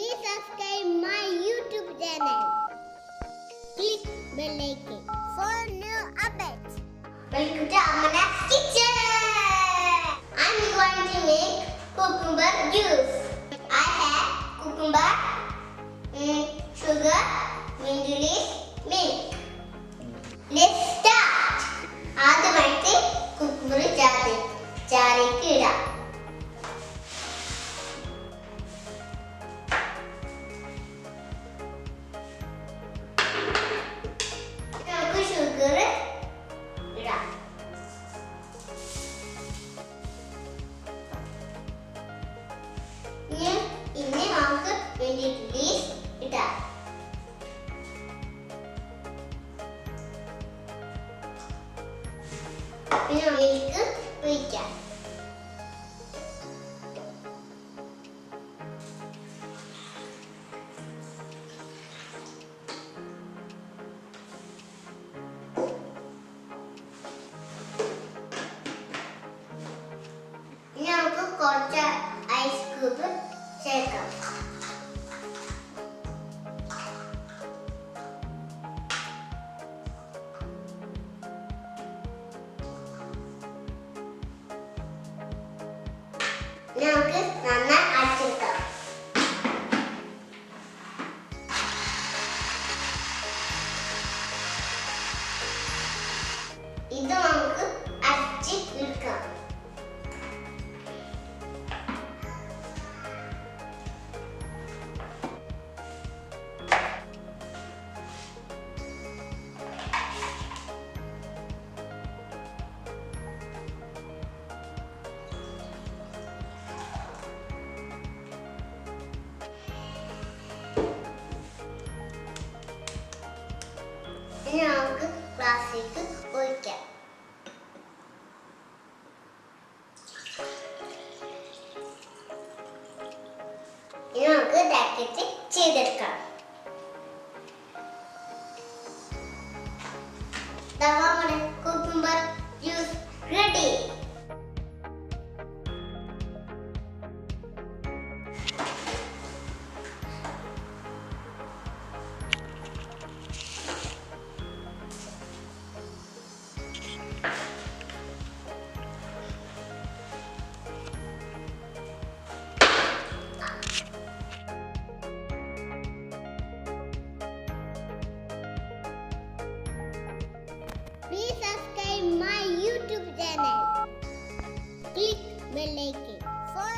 Please subscribe my YouTube channel. Click bell icon for new updates. Welcome to Amana's Kitchen. I'm going to make cucumber juice. I have cucumber, sugar, mint leaves, milk. Let's start. ആദ്യമായിട്ട് cucumber ജാറിലേക്ക് ഇടാം. നമുക്ക് sugar ഇടാം. ഇനി നമുക്ക് വേണ്ടിയിട്ട് ഇടാം. പിന്നെ മിൽക്ക് ഒഴിക്കാം. ഇനി നമുക്ക് കുറച്ച് ഐസ് ക്യൂബ് ചേർക്കാം. നമുക്ക് നന്നായി അടിച്ചെടുക്കാം. ഇത് നമുക്ക് അടിച്ച് എടുക്കാം. ഇനി നമുക്ക് ഗ്ലാസ്സിലേക്ക് ഒഴിക്കാം. ഇനി നമുക്ക് ഡാക്കറ്റ് ചെയ്തെടുക്കാം. നമ്മുടെ cucumber juice ready. Please subscribe my YouTube channel. Click bell icon for